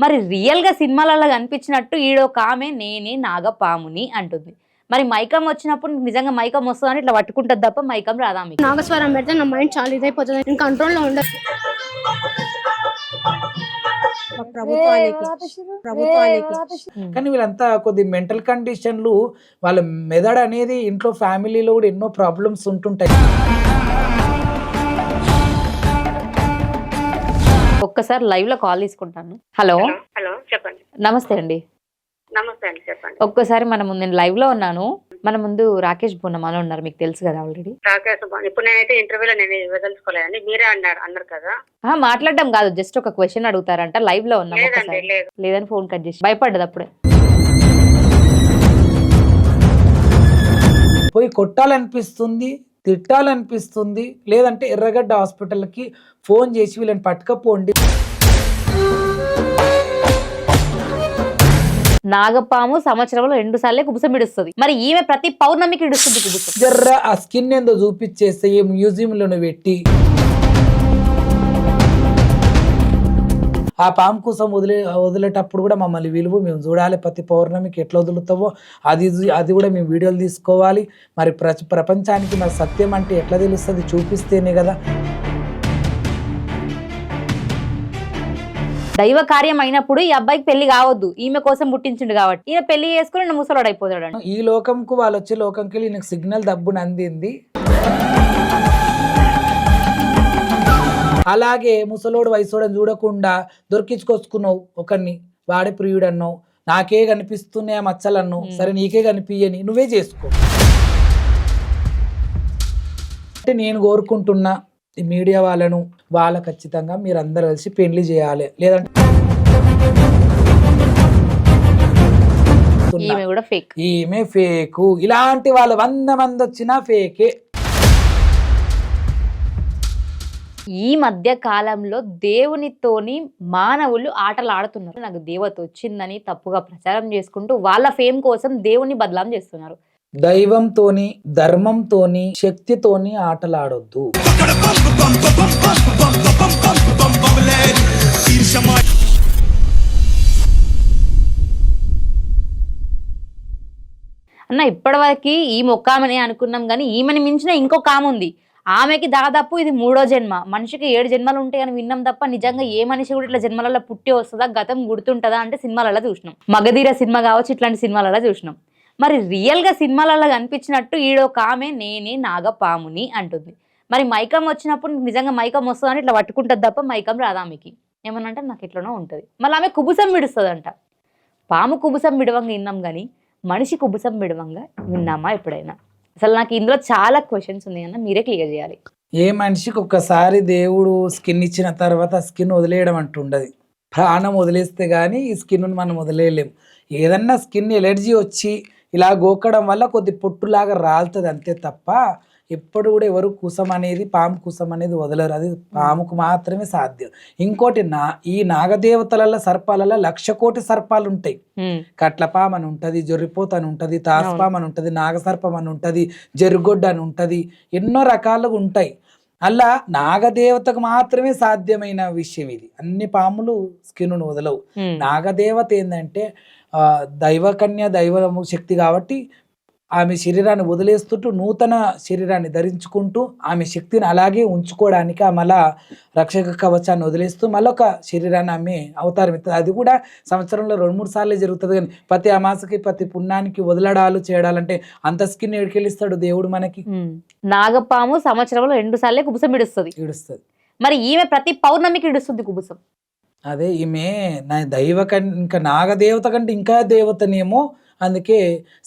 మరి రియల్ గా సినిమాలలో కనిపించినట్టు ఈడొక ఆమె నేనే నాగపాముని అంటుంది. మరి మైకం వచ్చినప్పుడు నిజంగా మైకం వస్తుందని ఇట్లా పట్టుకుంటది తప్ప మైకం రాదా మీకు? నాగస్వరం పెడితే నా మైండ్ చాలా ఇదైపోతుంది, నేను కంట్రోల్లో ఉండదు. కానీ వీళ్ళంతా కొద్ది మెంటల్ కండిషన్లు, వాళ్ళ మెదడు అనేది ఇంట్లో ఫ్యామిలీలో కూడా ఎన్నో ప్రాబ్లమ్స్ ఉంటుంటాయి. ఒక్కసారి లైవ్ లో కాల్ తీసుకుంటాను. హలో హలో చెప్పండి. నమస్తే అండి. నమస్తే అండి చెప్పండి. ఒక్కసారి నేను లైవ్ లో ఉన్నాను, మన ముందు రాకేష్ బొన్నమాల ఉన్నారు, మీకు తెలుసు కదా ఆల్రెడీ. రాకేష్ ఇప్పుడు నేనైతే ఇంటర్వ్యూలో నేను ఇవ్వదలుచుకోలేదండి, మీరే అన్నారు కదా. మాట్లాడడం కాదు, జస్ట్ ఒక క్వశ్చన్ అడుగుతారంట, లైవ్ లో ఉన్నాం. లేదండి లేదు. లేదని ఫోన్ కట్ చేసి భయపడ్డది అప్పుడే. పోయి కొట్టాలనిపిస్తుంది, తిట్టాలనిపిస్తుంది, లేదంటే ఎర్రగడ్డ హాస్పిటల్కి ఫోన్ చేసి వీళ్ళని పట్టుకపోండి. నాగపాము సంవత్సరంలో 2 సార్లే కుబుసం ఇడుస్తుంది, మరి ఈమె ప్రతి పౌర్ణమికి ఇడుస్తుంది కుబుసం. జర్ర ఆ స్కిన్ ఏందో చూపించేస్తే ఏ మ్యూజియంలోనే పెట్టి ఆ పాము కోసం వదిలేటప్పుడు కూడా మమ్మల్ని విలువ మేము చూడాలి. ప్రతి పౌర్ణమికి ఎట్లా వదులుతావో అది కూడా మేము వీడియోలు తీసుకోవాలి. మరి ప్రపంచానికి మరి సత్యం అంటే ఎట్లా తెలుస్తుంది, చూపిస్తేనే కదా. దైవ కార్యం అయినప్పుడు ఈ అబ్బాయికి పెళ్లి కావద్దు, ఈమె కోసం పుట్టించిండు కాబట్టి ఈయన పెళ్లి చేసుకుని ముసలోడు అయిపోతాడు. ఈ లోకంకు వాళ్ళు వచ్చే లోకంకి వెళ్ళి నీకు సిగ్నల్ దబ్బుని అందింది. అలాగే ముసలోడు వయసోడని చూడకుండా దొరికించుకొచ్చుకున్నావు ఒకరిని, వాడే ప్రియుడు అన్నావు, నాకే కనిపిస్తున్నాయి ఆ మచ్చలు అన్నావు, సరే నీకే కనిపించని నువ్వే చేసుకో. అంటే నేను కోరుకుంటున్నా ఈ మీడియా వాళ్ళ ఖచ్చితంగా మీరు అందరు కలిసి పెళ్లి చేయాలి, లేదంటే ఈమె ఫేకు. ఇలాంటి వాళ్ళు 100 మంది వచ్చినా ఫేకే. ఈ మధ్య కాలంలో దేవునితోని మానవులు ఆటలు ఆడుతున్నారు. నాకు దేవత వచ్చిందని తప్పుగా ప్రచారం చేసుకుంటూ వాళ్ళ ఫేమ్ కోసం దేవుని బదలాం చేస్తున్నారు. దైవంతోని, ధర్మంతోని, శక్తితోని ఆటలాడొద్దు. అన్న ఇప్పటివరకు ఈ మొక్కామని అనుకున్నాం, కానీ ఈమెని మించిన ఇంకొక ఆమె ఉంది. ఆమెకి దాదాపు ఇది 3వ జన్మ. మనిషికి 7 జన్మలు ఉంటాయని విన్నాం తప్ప నిజంగా ఏ మనిషి కూడా ఇట్లా జన్మలలో పుట్టి వస్తుందా, గతం గుర్తుంటుందా అంటే సినిమాలలో చూసినాం. మగధీర సినిమా కావచ్చు, ఇట్లాంటి సినిమాలలో చూసినాం. మరి రియల్ గా సినిమాలలో కనిపించినట్టు ఈడొక ఆమె నేనే నాగపాముని అంటుంది. మరి మైకం వచ్చినప్పుడు నిజంగా మైకం వస్తుందని ఇట్లా పట్టుకుంటది తప్ప మైకం రాదా ఆమెకి? ఏమనంటే నాకు ఇట్లనో ఉంటుంది. మళ్ళీ ఆమె కుబుసం విడుస్తుందంట. పాము కుబుసం విడవంగా విన్నాం, కానీ మనిషి కుబుసం విడవంగా విన్నామా ఎప్పుడైనా? అసలు నాకు ఇందులో చాలా క్వశ్చన్స్ ఉన్నాయి అన్న, మీరే క్లియర్ చేయాలి. ఏ మనిషికి ఒక్కసారి దేవుడు స్కిన్ ఇచ్చిన తర్వాత స్కిన్ వదిలేయడం అంటుండదు. ప్రాణం వదిలేస్తే కానీ ఈ స్కిన్ మనం వదిలేయలేం. ఏదన్నా స్కిన్ ఎలర్జీ వచ్చి ఇలా గోకడం వల్ల కొద్ది పొట్టులాగా రాలుతుంది అంతే తప్ప ఎప్పుడు కూడా ఎవరు కుసం అనేది, పాము కుసం అనేది వదలరు. అది పాముకు మాత్రమే సాధ్యం. ఇంకోటి ఈ నాగదేవతలలో సర్పాలలో 1,00,000 కోటి సర్పాలు ఉంటాయి. కట్లపాము అని ఉంటుంది, జొర్రిపోత అని ఉంటుంది, తాసుపాము అని ఉంటుంది, నాగసర్పం అని ఉంటుంది, జరుగుడ్డ అని ఉంటుంది, ఎన్నో రకాలుగా ఉంటాయి. అలా నాగదేవతకు మాత్రమే సాధ్యమైన విషయం ఇది. అన్ని పాములు స్కిన్ వదలవు. నాగదేవత ఏంటంటే దైవకన్య, దైవ శక్తి కాబట్టి ఆమె శరీరాన్ని వదిలేస్తుంటూ నూతన శరీరాన్ని ధరించుకుంటూ ఆమె శక్తిని అలాగే ఉంచుకోవడానికి ఆమె అలా రక్షక కవచాన్ని వదిలేస్తూ మళ్ళొక శరీరాన్ని ఆమె అవతారం ఇస్తుంది. అది కూడా సంవత్సరంలో 2-3 సార్లే జరుగుతుంది. కానీ ప్రతి అమాసకి, ప్రతి పుణ్యానికి వదలడాలు చేయడాలంటే అంత స్కిన్ ఎడికెళ్ళిస్తాడు దేవుడు మనకి. నాగపాము సంవత్సరంలో 2 సార్లే కుబుసం ఇడుస్తుంది. మరి ఈమె ప్రతి పౌర్ణమికి ఇడుస్తుంది కుబుసం. అదే ఈమె ఇంకా నాగదేవత కంటే ఇంకా దేవతనేమో, అందుకే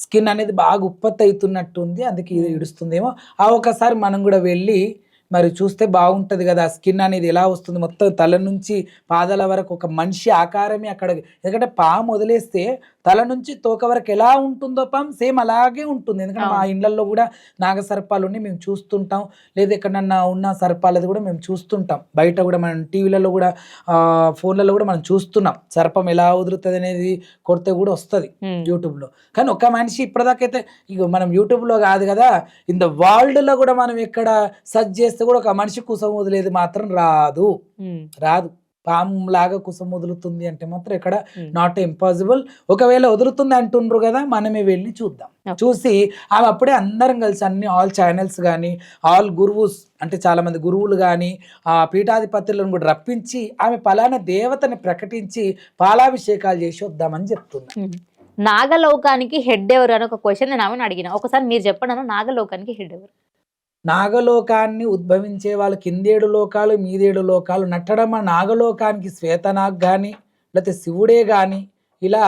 స్కిన్ అనేది బాగా ఉత్పత్తి అవుతున్నట్టుంది, అందుకే ఇది ఇడుస్తుందేమో. ఆ ఒకసారి మనం కూడా వెళ్ళి మరి చూస్తే బాగుంటుంది కదా. ఆ స్కిన్ అనేది ఎలా వస్తుంది, మొత్తం తల నుంచి పాదాల వరకు ఒక మనిషి ఆకారమే అక్కడ. ఎందుకంటే పాము వదిలేస్తే తల నుంచి తోక వరకు ఎలా ఉంటుందో పాము సేమ్ అలాగే ఉంటుంది. ఎందుకంటే మా ఇళ్లలో కూడా నాగసర్పాలు ఉన్నాయి, మేము చూస్తుంటాం. లేదా ఎక్కడన్నా ఉన్న సర్పాలది కూడా మేము చూస్తుంటాం. బయట కూడా మనం టీవీలలో కూడా ఫోన్లలో కూడా మనం చూస్తున్నాం. సర్పం ఎలా వదులుతుంది అనేది కొడితే కూడా వస్తుంది యూట్యూబ్లో. కానీ ఒక మనిషి ఇప్పటిదాకైతే ఇక మనం యూట్యూబ్లో కాదు కదా, ఇన్ ద వరల్డ్లో కూడా మనం ఎక్కడ సర్చ్ చేస్తే కూడా ఒక మనిషి కుసం వదిలేది మాత్రం రాదు. పాము లాగా కుసం వదులుతుంది అంటే మాత్రం ఇక్కడ నాట్ ఇంపాసిబుల్. ఒకవేళ వదులుతుంది అంటుండ్రు కదా, మనమే వెళ్ళి చూద్దాం. చూసి ఆమె అప్పుడే అందరం కలిసి అన్ని ఆల్ ఛానల్స్ కానీ ఆల్ గురువుస్ అంటే చాలా మంది గురువులు కానీ ఆ పీఠాధిపతులను కూడా రప్పించి ఆమె పలానా దేవతని ప్రకటించి పాలాభిషేకాలు చేసి వద్దామని చెప్తున్నా. నాగలోకానికి హెడ్ ఎవరు అని ఒక క్వశ్చన్ నేను ఆమెను అడిగిన. ఒకసారి మీరు చెప్పండి, నాగలోకానికి హెడ్ ఎవరు? నాగలోకాన్ని ఉద్భవించే వాళ్ళు కిందేడు లోకాలు మీదేడు లోకాలు నట్టడమ నాగలోకానికి శ్వేతనాగ్ కానీ లేకపోతే శివుడే కానీ ఇలా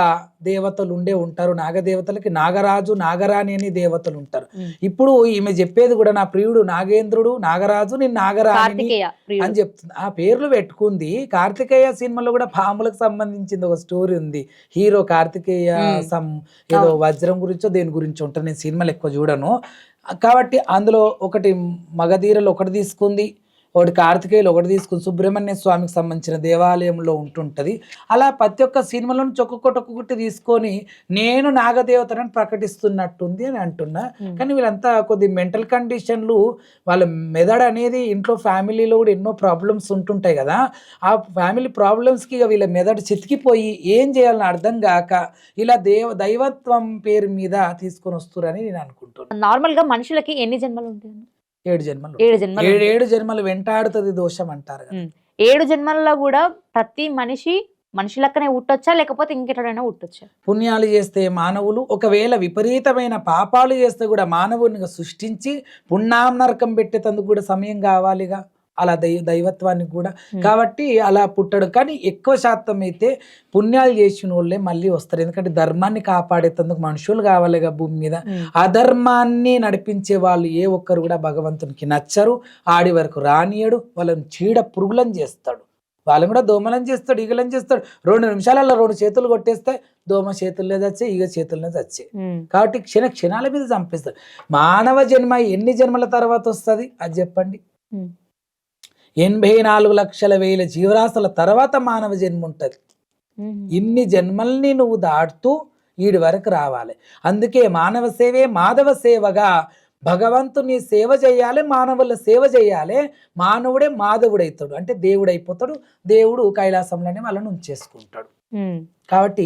దేవతలు ఉంటారు. నాగదేవతలకి నాగరాజు నాగరాణి అని దేవతలు ఉంటారు. ఇప్పుడు ఈమె చెప్పేది కూడా నా ప్రియుడు నాగేంద్రుడు నాగరాజు నేను నాగరాణి అని చెప్తుంది. ఆ పేర్లు పెట్టుకుంది. కార్తికేయ సినిమాలో కూడా పాములకు సంబంధించింది ఒక స్టోరీ ఉంది. హీరో కార్తికేయ ఏదో వజ్రం గురించో దేని గురించో ఉంటుంది. నేను సినిమాలు ఎక్కువ చూడను కాబట్టి అందులో ఒకటి మగధీరలో ఒకటి తీసుకుంది, ఒకటి కార్తికేయులు ఒకటి తీసుకుని సుబ్రహ్మణ్య స్వామికి సంబంధించిన దేవాలయంలో ఉంటుంటుంది. అలా ప్రతి ఒక్క సినిమాలో నుంచి ఒక్కొక్కటి తీసుకొని నేను నాగదేవతని ప్రకటిస్తున్నట్టుంది అని అంటున్నా. కానీ వీళ్ళంతా కొద్ది మెంటల్ కండిషన్లు, వాళ్ళ మెదడు అనేది ఇంట్లో ఫ్యామిలీలో కూడా ఎన్నో ప్రాబ్లమ్స్ ఉంటుంటాయి కదా, ఆ ఫ్యామిలీ ప్రాబ్లమ్స్కి ఇక వీళ్ళ మెదడు చితికిపోయి ఏం చేయాలని అర్థం కాక ఇలా దైవత్వం పేరు మీద తీసుకొని వస్తురని నేను అనుకుంటున్నాను. నార్మల్గా మనుషులకి ఎన్ని జన్మలు ఉంటాయి? 7 జన్మలు. 7 జన్మలు వెంటాడుతుంది దోషం అంటారు కదా. 7 జన్మల్లో కూడా ప్రతి మనిషి లెక్కనే ఉట్టొచ్చా లేకపోతే ఇంకెటైనా ఉట్టొచ్చా? పుణ్యాలు చేస్తే మానవులు, ఒకవేళ విపరీతమైన పాపాలు చేస్తే కూడా మానవునిగా సృష్టించి పుణ్యాం నరకం పెట్టేందుకు కూడా సమయం కావాలిగా, అలా దైవత్వానికి కూడా. కాబట్టి అలా పుట్టడు. కానీ ఎక్కువ శాతం అయితే పుణ్యాలు చేసిన వాళ్ళే మళ్ళీ వస్తారు. ఎందుకంటే ధర్మాన్ని కాపాడేందుకు మనుషులు కావాలిగా భూమి మీద. అధర్మాన్ని నడిపించే వాళ్ళు ఏ ఒక్కరు కూడా భగవంతునికి నచ్చరు. ఆడి వరకు రానియడు. వాళ్ళని చీడ పురుగులను చేస్తాడు. వాళ్ళని కూడా దోమలను చేస్తాడు, ఈగలను చేస్తాడు. 2 నిమిషాలలో 2 చేతులు కొట్టేస్తే దోమ చేతుల్లో చచ్చే, ఈగ చేతుల్లో చచ్చే. కాబట్టి క్షణాల మీద చంపేస్తాడు. మానవ జన్మ ఎన్ని జన్మల తర్వాత వస్తుంది అది చెప్పండి? 84,00,000 జీవరాశుల తర్వాత మానవ జన్మ ఉంటుంది. ఇన్ని జన్మల్ని నువ్వు దాటుతూ వీడి వరకు రావాలి. అందుకే మానవ సేవే మాధవ సేవగా భగవంతుని సేవ చేయాలి, మానవుల సేవ చేయాలి. మానవుడే మాధవుడైతాడు, అంటే దేవుడు అయిపోతాడు. దేవుడు కైలాసంలోనే వాళ్ళని ఉంచేసుకుంటాడు. కాబట్టి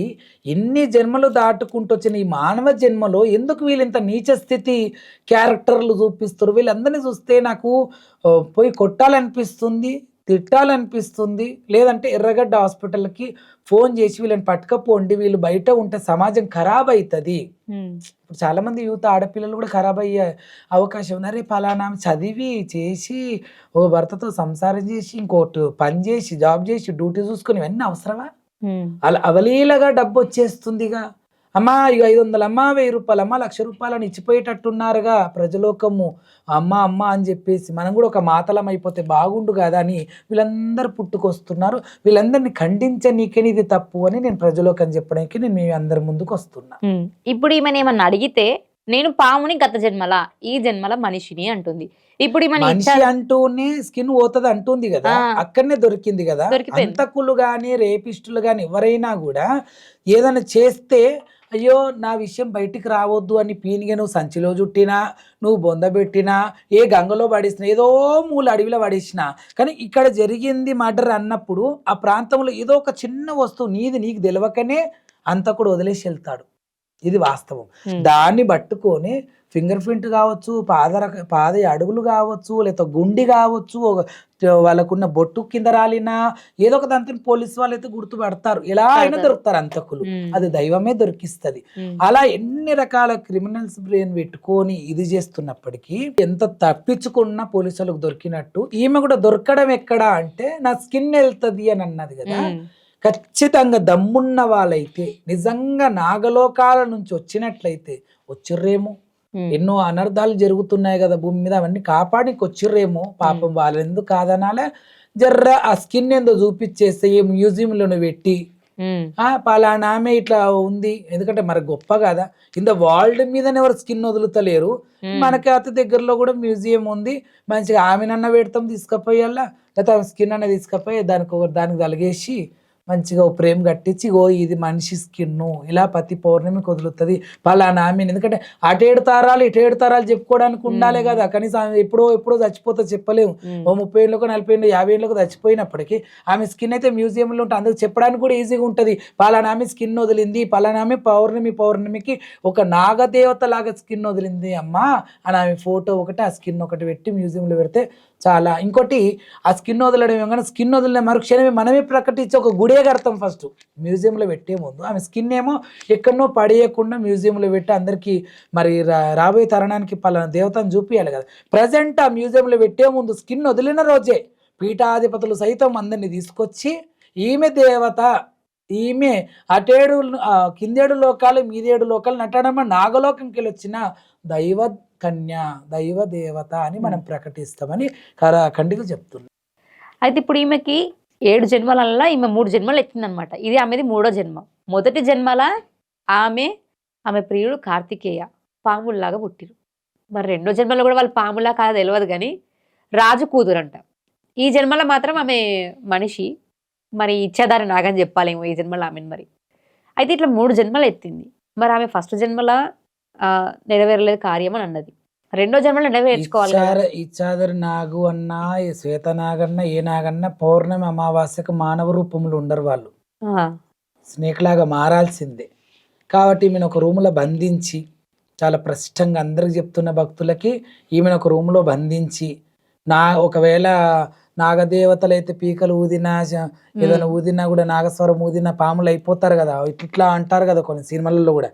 ఎన్ని జన్మలు దాటుకుంటూ వచ్చిన ఈ మానవ జన్మలో ఎందుకు వీళ్ళంత నీచ స్థితి క్యారెక్టర్లు చూపిస్తారు? వీళ్ళందరినీ చూస్తే నాకు పోయి కొట్టాలనిపిస్తుంది, తిట్టాలనిపిస్తుంది. లేదంటే ఎర్రగడ్డ హాస్పిటల్కి ఫోన్ చేసి వీళ్ళని పట్టుకపోండి, వీళ్ళు బయట ఉంటే సమాజం ఖరాబ్ అవుతుంది. ఇప్పుడు చాలా మంది యూత్ ఆడపిల్లలు కూడా ఖరాబ్ అయ్యే అవకాశం ఉంది. అరే పలానా చదివి చేసి ఓ భర్తతో సంసారం చేసి ఇంకోటి పని చేసి జాబ్ చేసి డ్యూటీ చూసుకుని ఇవన్నీ అవసరమా? అలా అవలీలగా డబ్బు వచ్చేస్తుందిగా. అమ్మా ఇక 500 అమ్మా 1000 రూపాయలు అమ్మా 1,00,000 రూపాయలు అని ఇచ్చిపోయేటట్టున్నారుగా ప్రజలోకము. అమ్మ అమ్మ అని చెప్పేసి మనం కూడా ఒక మాతలం అయిపోతే బాగుండు కదా అని వీళ్ళందరూ పుట్టుకొస్తున్నారు. వీళ్ళందరినీ ఖండించనీకని ఇది తప్పు అని నేను ప్రజలోకం చెప్పడానికి నేను మీ అందరి ముందుకు వస్తున్నా. ఇప్పుడు ఈమెను ఏమన్నా అడిగితే నేను పాముని గత జన్మల ఈ జన్మల మనిషిని అంటుంది. ఇప్పుడు మనిషి అంటూనే స్కిన్ పోతుంది అంటుంది కదా, అక్కడనే దొరికింది కదా. హంతకులు గాని రేపిస్టులు గాని ఎవరైనా కూడా ఏదైనా చేస్తే అయ్యో నా విషయం బయటికి రావద్దు అని పీనిగా నువ్వు సంచిలో చుట్టినా, నువ్వు బొందబెట్టినా, ఏ గంగలో పడేసినా, ఏదో మూల అడవిలో పడేసినా, కానీ ఇక్కడ జరిగింది మర్డర్ అన్నప్పుడు ఆ ప్రాంతంలో ఏదో ఒక చిన్న వస్తువు నీకు తెలియకనే అంతకుడు వదిలేసి వెళ్తాడు. ఇది వాస్తవం. దాన్ని పట్టుకొని ఫింగర్ ప్రింట్ కావచ్చు, పాద అడుగులు కావచ్చు, లేదా గుండి కావచ్చు, వాళ్ళకున్న బొట్టు కింద రాలినా ఏదో ఒక దాంతో పోలీసు వాళ్ళు అయితే గుర్తుపడతారు. ఎలా అయినా దొరుకుతారు అంతకులు, అది దైవమే దొరికిస్తుంది. అలా ఎన్ని రకాల క్రిమినల్స్ బ్రెయిన్ పెట్టుకొని ఇది చేస్తున్నప్పటికీ ఎంత తప్పించుకున్నా పోలీసులకు దొరికినట్టు ఈమె కూడా దొరకడం ఎక్కడా అంటే నా స్కిన్ వెళ్తుంది అని అన్నది కదా. ఖచ్చితంగా దమ్మున్న వాళ్ళైతే నిజంగా నాగలోకాల నుంచి వచ్చినట్లయితే వచ్చిర్రేమో. ఎన్నో అనర్థాలు జరుగుతున్నాయి కదా భూమి మీద, అవన్నీ కాపాడికి వచ్చిర్రేమో. పాపం వాళ్ళు ఎందుకు కాదనాలే, జర్ర ఆ స్కిన్ ఏందో చూపించేస్తే ఏ మ్యూజియంలో పెట్టి పలానా ఆమె ఇట్లా ఉంది. ఎందుకంటే మరి గొప్ప కదా, ఇంత వరల్డ్ మీదనే ఎవరు స్కిన్ వదులుతలేరు. మనకి అతి దగ్గరలో కూడా మ్యూజియం ఉంది, మంచిగా ఆమెనన్న పెడతాం తీసుకుపోయాలా, లేకపోతే స్కిన్ అన్న తీసుకుపోయి దానికి తలిగేసి మంచిగా ఓ ఫ్రేమ్ కట్టించి ఓ ఇది మనిషి స్కిన్ ఇలా ప్రతి పౌర్ణమికి వదులుతుంది పలానా ఆమె, ఎందుకంటే అటు 7 తారాలు ఇటు 7 తారాలు చెప్పుకోవడానికి ఉండాలి కదా, కనీసం ఆమె ఎప్పుడో చచ్చిపోతే చెప్పలేము. ఓ 30 ఏళ్ళకు 40 ఏళ్ళు 50 ఏళ్ళకు చచ్చిపోయినప్పటికీ ఆమె స్కిన్ అయితే మ్యూజియంలో ఉంటుంది, అందుకు చెప్పడానికి కూడా ఈజీగా ఉంటుంది. పలానా ఆమె స్కిన్ వదిలింది, పలానా ఆమె పౌర్ణమికి ఒక నాగదేవత లాగా స్కిన్ వదిలింది అమ్మా అని ఆమె ఫోటో ఒకటి ఆ స్కిన్ ఒకటి పెట్టి మ్యూజియంలో పెడితే చాలా. ఇంకోటి ఆ స్కిన్ వదలడం ఏమన్నా, స్కిన్ వదిలిన మరుక్షణమే మనమే ప్రకటించి ఒక గుడే కడతాం ఫస్ట్ మ్యూజియంలో పెట్టే ముందు. ఆమె స్కిన్ ఏమో ఎక్కడనో పడేయకుండా మ్యూజియంలో పెట్టి అందరికీ మరి రాబోయే తరుణానికి పలానా దేవతను చూపించాలి కదా. ప్రజెంట్ ఆ మ్యూజియంలో పెట్టే ముందు స్కిన్ వదిలిన రోజే పీఠాధిపతులు సైతం అందరినీ తీసుకొచ్చి ఈమె దేవత, ఈమె అటేడు కిందేడు లోకాలు మీదేడు లోకాలు నటనమ్మ నాగలోకంకి వెళ్ళి వచ్చిన దైవ కన్య దైవ దేవత అని మనం ప్రకటిస్తామని ఖండిగా చెప్తున్నాం. అయితే ఇప్పుడు ఈమెకి 7 జన్మలల్లా ఈమె 3 జన్మలు ఎత్తిందనమాట. ఇది ఆమెది 3వ జన్మ. మొదటి జన్మల ఆమె ప్రియుడు కార్తికేయ పాముల్లాగా పుట్టిరు. మరి 2వ జన్మలో కూడా వాళ్ళు పాములా కాదు తెలియదు కానీ రాజు కూతురంట. ఈ జన్మలో మాత్రం ఆమె మనిషి, మరి ఇచ్చేదారి నాగని చెప్పాలేమో ఈ జన్మలో ఆమెను. మరి అయితే ఇట్లా 3 జన్మలు ఎత్తింది. మరి ఆమె ఫస్ట్ జన్మల నెరవేరలేదు కార్యం అని అన్నది, 2వ జన్మలో నెరవేర్చుకోవాలి. ఇచ్చాదరి నాగు అన్నా శ్వేత నాగన్న ఏ నాగన్న పౌర్ణమి అమావాస్యకు మానవ రూపంలో ఉండరు, వాళ్ళు స్నేక్ లాగా మారాల్సిందే. కాబట్టి ఈమెను ఒక రూములో బంధించి, చాలా ప్రస్ఫుటంగా అందరికి చెప్తున్న భక్తులకి, ఈమెను ఒక రూములో బంధించి ఒకవేళ నాగదేవతలు అయితే పీకలు ఊదినా ఏదైనా ఊదినా కూడా నాగస్వరం ఊదినా పాములు అయిపోతారు కదా, ఇట్లా అంటారు కదా కొన్ని సినిమాలలో కూడా,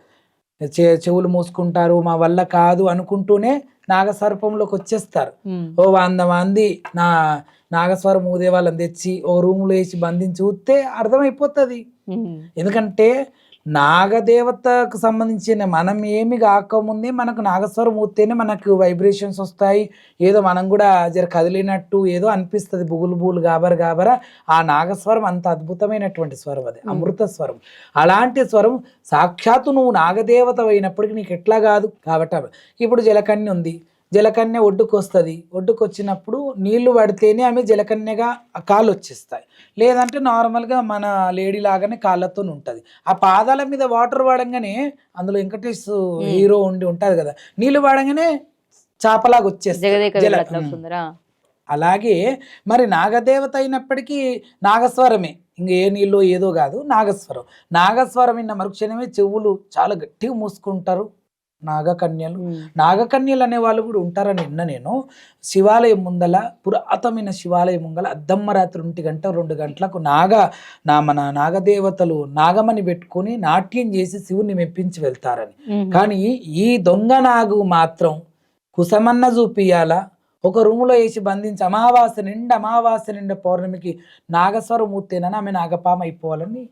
చెవులు మూసుకుంటారు మా వల్ల కాదు అనుకుంటూనే నాగస్వరూపంలోకి వచ్చేస్తారు. ఓ 100 మంది నాగస్వరం ఊదే వాళ్ళని తెచ్చి ఓ రూములో వేసి బంధించి ఊస్తే అర్థమైపోతుంది. ఎందుకంటే నాగదేవతకు సంబంధించిన మనం ఏమి కాకముందే మనకు నాగస్వరం ఊతేనే మనకు వైబ్రేషన్స్ వస్తాయి, ఏదో మనం కూడా జర కదిలినట్టు ఏదో అనిపిస్తుంది, బుగులు గాబర. ఆ నాగస్వరం అంత అద్భుతమైనటువంటి స్వరం, అది అమృత స్వరం. అలాంటి స్వరం సాక్షాత్తు నువ్వు నాగదేవత అయినప్పటికీ నీకు ఎట్లా కాదు. కాబట్టి ఇప్పుడు జలకన్య ఉంది, జలకన్య ఒడ్డుకు వస్తుంది, ఒడ్డుకు వచ్చినప్పుడు నీళ్లు పడితేనే ఆమె జలకన్యగా కాళ్ళు వచ్చేస్తాయి, లేదంటే నార్మల్గా మన లేడీ లాగానే కాళ్ళతో ఉంటుంది. ఆ పాదాల మీద వాటర్ వాడంగానే, అందులో వెంకటేష్ హీరో ఉంటుంది కదా, నీళ్లు వాడంగానే చేపలాగా వచ్చేస్తుంది. అలాగే మరి నాగదేవత అయినప్పటికీ నాగస్వరమే, ఇంక ఏ నీళ్ళు ఏదో కాదు, నాగస్వరం విన్న మరుక్షణమే చెవులు చాలా గట్టిగా మూసుకుంటారు నాగకన్యలు అనే వాళ్ళు కూడా ఉంటారని విన్న నేను. శివాలయం ముందల, పురాతనమైన శివాలయం ముంగల అద్దమ్మ రాత్రి 1 గంట 2 గంటలకు మన నాగదేవతలు నాగమని పెట్టుకుని నాట్యం చేసి శివుని మెప్పించి వెళ్తారని. కానీ ఈ దొంగ నాగు మాత్రం కుసమన్న చూపియాల, ఒక రూములో వేసి బంధించి అమావాస్య నిండా పౌర్ణమికి నాగస్వరం ఊతేనని ఆమె నాగపామ అయిపోవాలని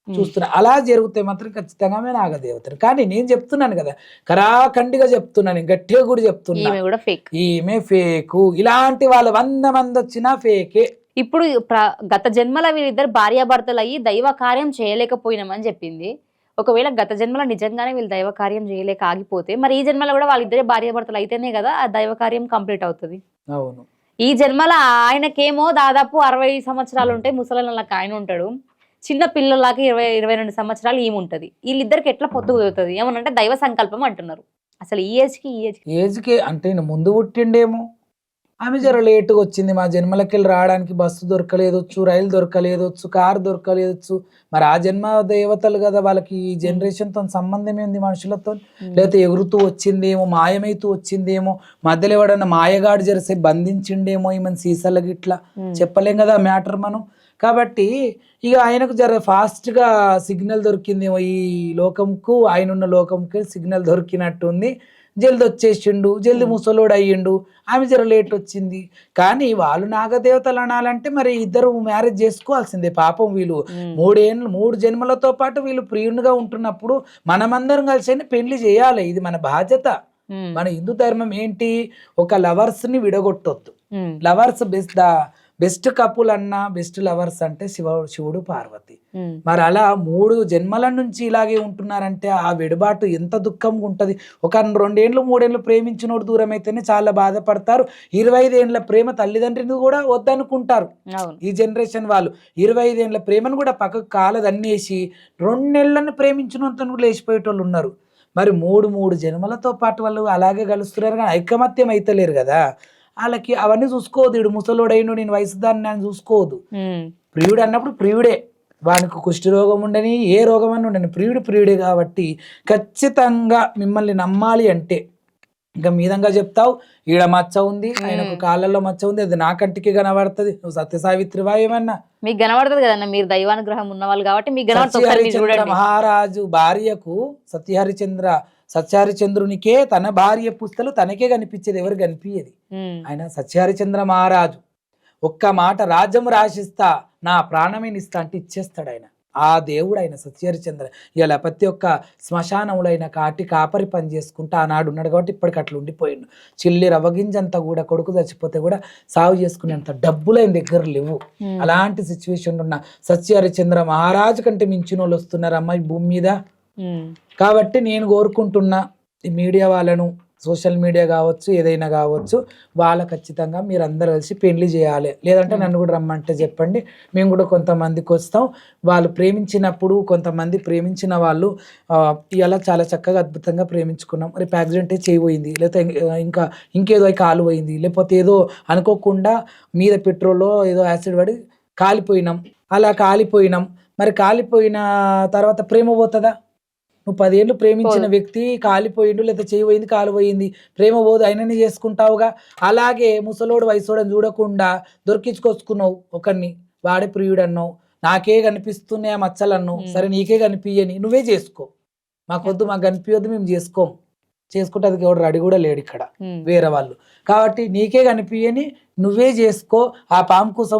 చూస్తున్నా. అలా జరిగితే మాత్రం ఖచ్చితంగా ఆమె నాగదేవతను. కానీ నేను చెప్తున్నాను కదా, కరాఖండిగా చెప్తున్నాను, గట్టిగా కూడా చెప్తున్నా, ఈమె ఫేకు. ఇలాంటి వాళ్ళు 100 మంది వచ్చినా ఫేకే. ఇప్పుడు గత జన్మల వీళ్ళిద్దరు భార్యాభర్తలు అయ్యి దైవ కార్యం చేయలేకపోయినామని చెప్పింది. ఒకవేళ గత జన్మలో నిజంగానే వీళ్ళు దైవ కార్యం చేయలేక ఆగిపోతే, మరి ఈ జన్మలో కూడా వాళ్ళిద్దరే భార్యాభర్తలు అయితేనే కదా ఆ దైవ కార్యం కంప్లీట్ అవుతుంది. అవును. ఈ జన్మలో ఆయనకేమో దాదాపు 60 సంవత్సరాలు ఉంటాయి, ముసలిళ్ళకి ఆయన ఉంటాడు, చిన్న పిల్లలకి 22 సంవత్సరాలు ఈమె ఉంటుంది. వీళ్ళిద్దరికి ఎట్లా పొత్తు కుదురుతుంది? ఏమనంటే దైవ సంకల్పం అంటున్నారు. అసలు ఈ ఏజ్కి అంటే ముందు పుట్టిండేమో, ఆమె జర లేటుగా వచ్చింది. మా జన్మలకి వెళ్ళి రావడానికి బస్సు దొరకలేదొచ్చు, రైలు దొరకలేదొచ్చు, కారు దొరకలేదొచ్చు. మరి ఆ జన్మ దేవతలు కదా, వాళ్ళకి ఈ జనరేషన్తో సంబంధం ఏంది మనుషులతో? లేకపోతే ఎగురుతూ వచ్చిందేమో, మాయమైతూ వచ్చిందేమో, మధ్యలో ఎవడన్నా మాయగాడు జరిసే బంధించిండేమో ఈమెను సీసాలకి, ఇట్లా చెప్పలేం కదా మ్యాటర్ మనం. కాబట్టి ఇక ఆయనకు జర ఫాస్ట్గా సిగ్నల్ దొరికిందేమో, ఈ లోకంకు ఆయనున్న లోకంకి సిగ్నల్ దొరికినట్టుంది, జల్ది వచ్చేసిండు, జల్ది ముసలోడు అయ్యిండు. ఆమె జర లేట్ వచ్చింది. కానీ వాళ్ళు నాగదేవతలు అనాలంటే మరి ఇద్దరు మ్యారేజ్ చేసుకోవాల్సిందే. పాపం వీళ్ళు 3 జన్మలతో పాటు వీళ్ళు ప్రియునిగా ఉంటున్నప్పుడు మనమందరం కలిసి పెళ్లి చేయాలి, ఇది మన బాధ్యత. మన హిందూ ధర్మం ఏంటి, ఒక లవర్స్ ని విడగొట్టొద్దు, లవర్స్ బెస్ట్ కపుల్ అన్న బెస్ట్ లవర్స్ అంటే శివుడు పార్వతి. ఉమ్. మరి అలా 3 జన్మల నుంచి ఇలాగే ఉంటున్నారంటే ఆ వెడుబాటు ఎంత దుఃఖంగా ఉంటుంది. ఒక 2 ఏళ్ళు 3 ఏళ్ళు ప్రేమించినోడు దూరం అయితేనే చాలా బాధపడతారు. 25 ఏళ్ళ ప్రేమ తల్లిదండ్రిని కూడా వద్దనుకుంటారు. అవును. ఈ జనరేషన్ వాళ్ళు 25 ఏళ్ళ ప్రేమను కూడా పక్కకు కాలదన్నేసి 2 నెలలను ప్రేమించినంతను కూడా లేచిపోయేటోళ్ళు ఉన్నారు. మరి 3 జన్మలతో పాటు వాళ్ళు అలాగే కలుస్తున్నారు కానీ ఐకమత్యం అయితలేరు కదా. వాళ్ళకి అవన్నీ చూసుకోవద్దు. ఇడు ముసలోడైన నేను వయసు దాన్ని అని చూసుకోవద్దు. ఉమ్. ప్రియుడు అన్నప్పుడు ప్రియుడే, వానికి కుష్టి రోగం ఉండని ఏ రోగం అని ఉండని ప్రియుడే కాబట్టి ఖచ్చితంగా మిమ్మల్ని నమ్మాలి. అంటే ఇంకా మీదంగా చెప్తావు ఈడ మచ్చ ఉంది, ఆయనకు కాళ్ళల్లో మచ్చ ఉంది, అది నా కంటికి కనబడుతుంది, నువ్వు సత్యసావిత్రివా ఏమన్నా మీకు కనబడుతుంది కదన్న, మీరు దైవానుగ్రహం ఉన్నవాళ్ళు కాబట్టి మీకు కనబడుతుంది. సత్యహరిచంద్ర మహారాజు భార్యకు సత్యహరిచంద్రునికే తన భార్య పుస్తలు తనకే కనిపించేది, ఎవరు కనిపించేది. ఆయన సత్యహరిచంద్ర మహారాజు ఒక్క మాట రాజ్యం రాసిస్తా, నా ప్రాణమేనిస్తా అంటే ఇచ్చేస్తాడు ఆయన. ఆ దేవుడు ఆయన సత్యహరిచంద్ర. ఇలా ప్రతి ఒక్క శ్మశానంలో ఆయన కాపరి పని చేసుకుంటా ఆనాడు ఉన్నాడు కాబట్టి ఇప్పటికి అట్లా ఉండిపోయిండు. చిల్లి రవ్వగింజంతా కూడా కొడుకు చచ్చిపోతే కూడా సాగు చేసుకునేంత డబ్బులు ఆయన దగ్గర లేవు. అలాంటి సిచ్యువేషన్ ఉన్న సత్యహరిచంద్ర మహారాజు కంటే మించిన వాళ్ళు వస్తున్నారు అమ్మాయి భూమి మీద. కాబట్టి నేను కోరుకుంటున్నా ఈ మీడియా వాళ్ళను, సోషల్ మీడియా కావచ్చు ఏదైనా కావచ్చు, వాళ్ళ ఖచ్చితంగా మీరు అందరు కలిసి పెళ్లి చేయాలి. లేదంటే నన్ను కూడా రమ్మంటే చెప్పండి, మేము కూడా కొంతమందికి వస్తాం. వాళ్ళు ప్రేమించినప్పుడు కొంతమంది ప్రేమించిన వాళ్ళు ఇలా చాలా చక్కగా అద్భుతంగా ప్రేమించుకున్నాం, రేపు యాక్సిడెంటే చేయబోయింది, లేకపోతే ఇంకేదో కాలు పోయింది, లేకపోతే ఏదో అనుకోకుండా మీద పెట్రోల్లో ఏదో యాసిడ్ పడి కాలిపోయినాం. అలా కాలిపోయినాం, మరి కాలిపోయిన తర్వాత ప్రేమ పోతుందా? నువ్వు 10 ఏళ్ళు ప్రేమించిన వ్యక్తి కాలిపోయిండు, లేదా చేయబోయింది కాలు పోయింది, ప్రేమ పోదు, అయినని చేసుకుంటావుగా. అలాగే ముసలోడు వయసోడని చూడకుండా దొరికించుకొచ్చుకున్నావు ఒకరిని, వాడే ప్రియుడు అన్నావు, నాకే కనిపిస్తున్నాయి ఆ మచ్చలు అన్నావు, సరే నీకే కనిపించని నువ్వే చేసుకో, మాకొద్దు, మాకు కనిపించొద్దు, మేము చేసుకుంటే అది ఎవడు రెడీ కూడా లేడు ఇక్కడ వేరే వాళ్ళు. కాబట్టి నీకే కనిపించని నువ్వే చేసుకో. ఆ పాము కోసం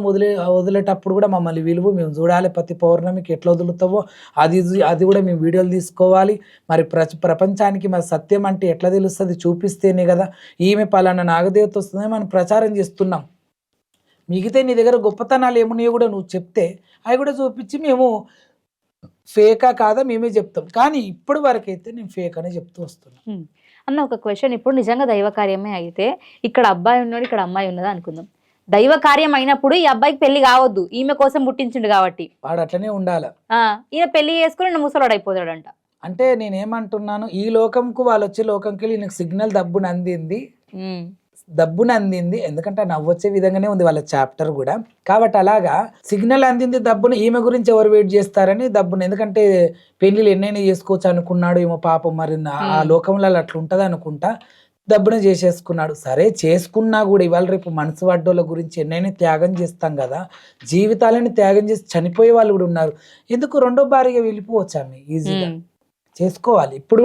వదిలేటప్పుడు కూడా మమ్మల్ని విలువ, మేము చూడాలి ప్రతి పౌర్ణమికి ఎట్లా వదులుతావో అది కూడా మేము వీడియోలు తీసుకోవాలి. మరి ప్రపంచానికి మరి సత్యం అంటే ఎట్లా తెలుస్తుంది, చూపిస్తేనే కదా. ఈమె పలానా నాగదేవత వస్తుందని మనం ప్రచారం చేస్తున్నాం. మిగితే నీ దగ్గర గొప్పతనాలు ఏమున్నాయో కూడా నువ్వు చెప్తే అవి కూడా చూపించి మేము ఫేకా కాదా మేమే చెప్తాం. కానీ ఇప్పటి వరకు అయితే నేను ఫేక్ అనే చెప్తూ వస్తున్నాను. అన్న ఒక క్వశ్చన్, ఇప్పుడు నిజంగా దైవ కార్యమే అయితే ఇక్కడ అబ్బాయి ఉన్నాడు, ఇక్కడ అమ్మాయి ఉన్నదా అనుకుందాం. దైవ కార్యం అయినప్పుడు ఈ అబ్బాయికి పెళ్లి కావద్దు, ఈమె కోసం పుట్టించిండు కాబట్టి వాడు అట్లనే ఉండాలి. ఈయన పెళ్లి చేసుకుని ముసలోడు అయిపోతాడంట. అంటే నేనేమంటున్నాను, ఈ లోకంకు వాళ్ళు వచ్చే లోకంకి ఈయనకు సిగ్నల్ దబ్బున అందింది, ఎందుకంటే నవ్వొచ్చే విధంగానే ఉంది వాళ్ళ చాప్టర్ కూడా. కాబట్టి అలాగా సిగ్నల్ అందింది దబ్బున. ఈమె గురించి ఎవరు వెయిట్ చేస్తారని దబ్బున, ఎందుకంటే పెళ్లిళ్ళు ఎన్నైనా చేసుకోవచ్చు అనుకున్నాడు ఏమో పాపం, మరి ఆ లోకంలో అట్లా ఉంటుంది అనుకుంటా దబ్బున చేసేసుకున్నాడు. సరే చేసుకున్నా కూడా ఇవాళ రేపు మనసు పడ్డోళ్ళ గురించి ఎన్నైనా త్యాగం చేస్తాం కదా, జీవితాలని త్యాగం చేసి చనిపోయే వాళ్ళు కూడా ఉన్నారు. ఎందుకు రెండో భార్యగా వెళ్ళిపోవచ్చు ఆమె ఈజీగా చేసుకోవాలి. ఇప్పుడు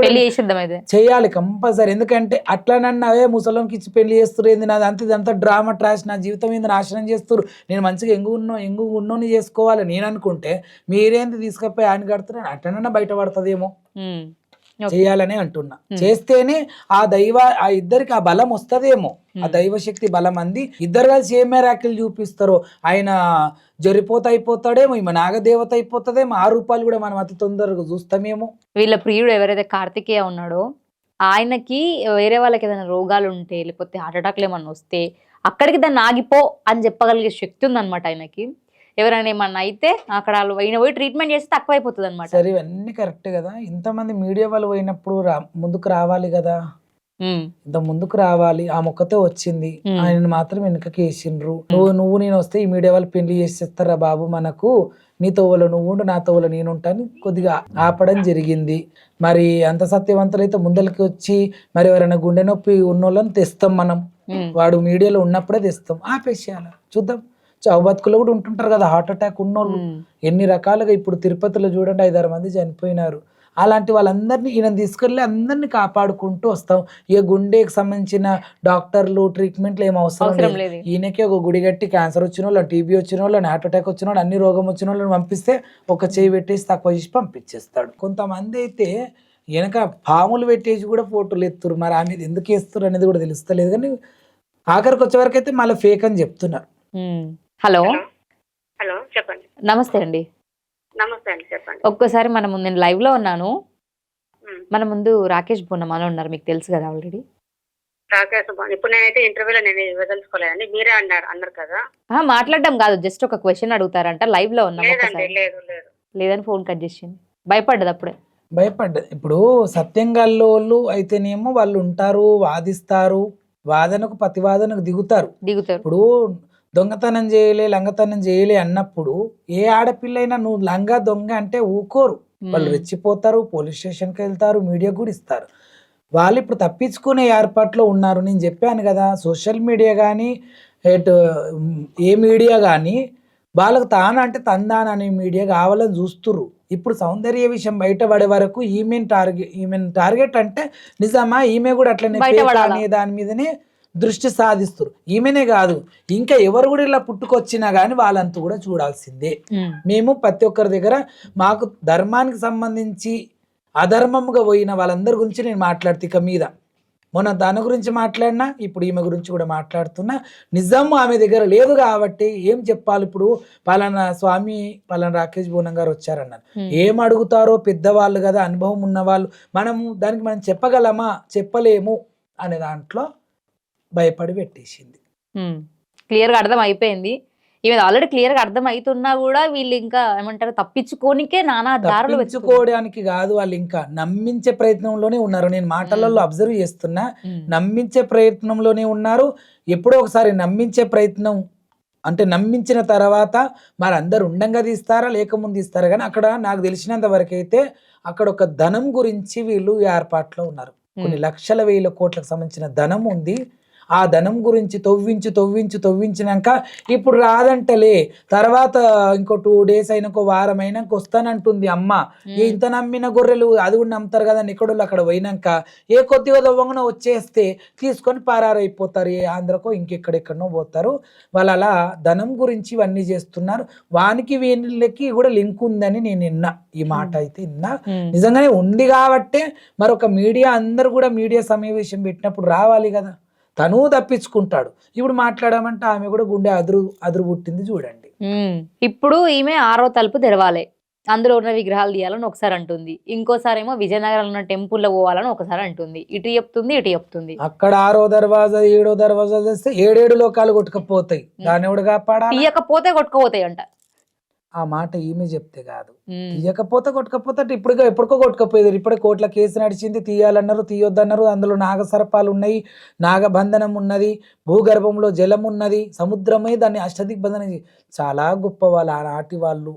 చేయాలి కంపల్సరీ. ఎందుకంటే అట్లా నన్ను అవే ముసలంకి ఇచ్చి పెళ్లి చేస్తారు ఏంది, నాది ఇదంతా డ్రామా ట్రాష్, నా జీవితం ఏంది నాశనం చేస్తారు, నేను మంచిగా ఎంగు ఉన్నోని చేసుకోవాలి నేను అనుకుంటే మీరేంది తీసుకపోయి ఆయన కడుతున్నారు, అట్లనన్నా బయటపడుతుందేమో. చేయాలని అంటున్నా. చేస్తేనే ఆ ఇద్దరికి ఆ బలం వస్తుందేమో, ఆ దైవశక్తి బలం అంది. ఇద్దరు కలిసి ఏ మిరాకిల్ చూపిస్తారో, ఆయన అయిపోతాడేమో, ఈమె నాగదేవత అయిపోతుందేమో. ఆ రూపాలు కూడా మనం అతి తొందరగా చూస్తామేమో. వీళ్ళ ప్రియుడు ఎవరైతే కార్తికేయ ఉన్నాడో ఆయనకి వేరే వాళ్ళకి ఏదైనా రోగాలు ఉంటే, లేకపోతే హార్ట్ అటాక్లు ఏమన్నా వస్తే అక్కడికి దాన్ని ఆగిపో అని చెప్పగలిగే శక్తి ఉందన్నమాట ఆయనకి. ఎవరైనా ఏమన్నా అయితే అక్కడ వాళ్ళు పోయి ట్రీట్మెంట్ చేస్తే తక్కువైపోతుంది అనమాట. సరే ఇవన్నీ కరెక్ట్ కదా. ఇంతమంది మీడియా వాళ్ళు పోయినప్పుడు ముందుకు రావాలి కదా, ఇంత ముందుకు రావాలి. ఆ మొక్కతో వచ్చింది, ఆయన మాత్రం వెనుకకి వేసిండ్రు. నువ్వు నేను వస్తే ఈ మీడియా వాళ్ళు పెళ్లి చేసేస్తారా బాబు, మనకు నీ తోవలో నువ్వు ఉండు, నా తోవలో నేను ఉంటాను, కొద్దిగా ఆపడం జరిగింది. మరి అంత సత్యవంతులు అయితే ముందలకి వచ్చి మరి ఎవరైనా గుండె నొప్పి ఉన్నోళ్ళని తెస్తాం మనం, వాడు మీడియాలో ఉన్నప్పుడే తెస్తాం, ఆపేసేయాలి. చూద్దాం, చావు బతుకులు కూడా ఉంటుంటారు కదా, హార్ట్ అటాక్ ఉన్నోళ్ళు ఎన్ని రకాలుగా. ఇప్పుడు తిరుపతిలో చూడండి 5-6 మంది చనిపోయినారు. అలాంటి వాళ్ళందరినీ ఈయన తీసుకెళ్ళి అందరినీ కాపాడుకుంటూ వస్తాం. ఇక గుండెకి సంబంధించిన డాక్టర్లు ట్రీట్మెంట్లు ఏం అవసరం లేదు. ఈయనకి ఒక గుడి కట్టి క్యాన్సర్ వచ్చిన వాళ్ళని, టీబీ వచ్చిన వాళ్ళని, హార్ట్ అటాక్ వచ్చిన వాళ్ళు, అన్ని రోగం వచ్చిన వాళ్ళని పంపిస్తే ఒక చేయి పెట్టేసి తక్కువ చేసి పంపించేస్తాడు. కొంతమంది అయితే వెనక పాములు పెట్టేసి కూడా ఫోటోలు ఎత్తురు. మరి ఆమె ఎందుకు వేస్తారు అనేది కూడా తెలుస్తలేదు. కానీ ఆఖరికి వచ్చే వరకు అయితే మళ్ళీ ఫేక్ అని చెప్తున్నారు. హలో హలో హలో చెప్పండి. నమస్తే అండి. నమస్తే అండి, చెప్పండి. ఒక్కసారి నేను లైవ్ లో ఉన్నాను. ఉమ్. మన ముందు రాకేష్ బోనమాల ఉన్నారు, మీకు తెలుసు కదా ఆల్రెడీ. రాకేష్ బాబు, ఇప్పుడు నేనైతే ఇంటర్వ్యూలో నేను ఇవ్వదలుచుకోలేదండి, మీరే అన్నారు కదా. మాట్లాడడం కాదు, జస్ట్ ఒక క్వశ్చన్ అడుగుతారంట, లైవ్ లో ఉన్నాం. లేదండి, ఒక్కసారి లేదు లేదు. లేదని ఫోన్ కట్ చేసింది, భయపడ్డది అప్పుడే. భయపడ్డది. ఇప్పుడు సత్యంగాళ్ళు అయితేనేమో వాళ్ళు ఉంటారు, వాదిస్తారు, వాదనకు ప్రతివాదనకు దిగుతారు. దిగుతారు. ఇప్పుడు దొంగతనం చేయలే, లంగతనం చేయలే అన్నప్పుడు ఏ ఆడపిల్లైనా నువ్వు లంగ దొంగ అంటే ఊకోరు. వాళ్ళు రెచ్చిపోతారు, పోలీస్ స్టేషన్కి వెళ్తారు, మీడియా కూడా ఇస్తారు. వాళ్ళు ఇప్పుడు తప్పించుకునే ఏర్పాట్లో ఉన్నారు. నేను చెప్పాను కదా, సోషల్ మీడియా కానీ ఎటు ఏ మీడియా కానీ వాళ్ళకు తాను అంటే తందాన అనే మీడియా కావాలని చూస్తుర్రు. ఇప్పుడు సౌందర్య విషయం బయటపడే వరకు ఈమెన్ టార్గెట్ అంటే నిజమా, ఈమె కూడా అట్లనే అనే దాని మీదనే దృష్టి సాధిస్తారు. ఈమెనే కాదు, ఇంకా ఎవరు కూడా ఇలా పుట్టుకొచ్చినా కానీ వాళ్ళంతా కూడా చూడాల్సిందే. మేము ప్రతి ఒక్కరి దగ్గర మాకు ధర్మానికి సంబంధించి అధర్మంగా పోయిన వాళ్ళందరి గురించి నేను మాట్లాడుతూ ఇక మీద మొన్న దాని గురించి మాట్లాడినా, ఇప్పుడు ఈమె గురించి కూడా మాట్లాడుతున్నా. నిజం ఆమె దగ్గర లేదు కాబట్టి ఏం చెప్పాలి. ఇప్పుడు పలానా స్వామి పలానా రాకేష్ బోనం గారు వచ్చారన్నారు, ఏం అడుగుతారో పెద్దవాళ్ళు కదా, అనుభవం ఉన్నవాళ్ళు. దానికి మనం చెప్పగలమా, చెప్పలేము అనే దాంట్లో భయపడి పెట్టేసింది. క్లియర్గా అర్థం అయిపోయింది. ఈమె ఆల్రెడీ క్లియర్గా అర్థం అవుతున్నా కూడా వీళ్ళు ఇంకా ఏమంటారు, తప్పించుకోనికే నానా దారులు. తప్పించుకోవడానికి కాదు, వాళ్ళు ఇంకా నమ్మించే ప్రయత్నంలోనే ఉన్నారు. నేను మాటలలో అబ్జర్వ్ చేస్తున్నా, నమ్మించే ప్రయత్నంలోనే ఉన్నారు. ఎప్పుడో ఒకసారి నమ్మించే ప్రయత్నం అంటే నమ్మించిన తర్వాత మరి అందరు ఉండంగా తీస్తారా లేకముందు తీస్తారా, కానీ అక్కడ నాకు తెలిసినంత వరకు అయితే అక్కడ ఒక ధనం గురించి వీళ్ళు ఏర్పాట్లో ఉన్నారు. కొన్ని లక్షల వేల కోట్లకు సంబంధించిన ధనం ఉంది. ఆ ధనం గురించి తవ్వించినాక ఇప్పుడు రాదంటలే, తర్వాత ఇంకో 2 days అయినాకో వారం అయినాక వస్తానంటుంది అమ్మ. ఇంత నమ్మిన గొర్రెలు అది కూడా నమ్ముతారు కదా, ఎక్కడోళ్ళు అక్కడ పోయినాక ఏ కొద్దిగా దవ్వంగా వచ్చేస్తే తీసుకొని పారారైపోతారు, ఏ ఆంధ్రకో ఇంకెక్కడెక్కడనో పోతారు. వాళ్ళు అలా ధనం గురించి ఇవన్నీ చేస్తున్నారు. వానికి వీళ్ళకి కూడా లింక్ ఉందని నేను విన్నా, ఈ మాట అయితే విన్నా. నిజంగానే ఉంది కాబట్టే మరొక మీడియా అందరు కూడా మీడియా సమావేశం పెట్టినప్పుడు రావాలి కదా. తను తప్పించుకుంటాడు. ఇప్పుడు మాట్లాడమంటే ఆమె కూడా గుండె అదురు పుట్టింది చూడండి. ఇప్పుడు ఈమె 6వ తలుపు తెరవాలి, అందులో ఉన్న విగ్రహాలు తీయాలని ఒకసారి అంటుంది, ఇంకోసారి ఏమో విజయనగరంలో ఉన్న టెంపుల్లో పోవాలని ఒకసారి అంటుంది. ఇటు చెప్తుంది. అక్కడ 6వ దర్వాజా 7వ దర్వాజా చేస్తే 7 లోకాలు కొట్టుకపోతాయి. దాన్ని ఎవడు కాపాడాలి? తీయకపోతే కొట్టుకుపోతాయి అంట. ఆ మాట ఈమె చెప్తే కాదు, తీయకపోతే కొట్టుకపోతే ఎప్పటికో కొట్టుకపోయేది. ఇప్పుడే కోర్టుల కేసు నడిచింది, తీయాలన్నారు, తీయొద్దన్నారు. అందులో నాగసర్పాలు ఉన్నాయి, నాగబంధనం ఉన్నది, భూగర్భంలో జలం ఉన్నది, సముద్రమే దాన్ని అష్టదిగ్బంధనం. చాలా గొప్ప వాళ్ళు ఆనాటి వాళ్ళు,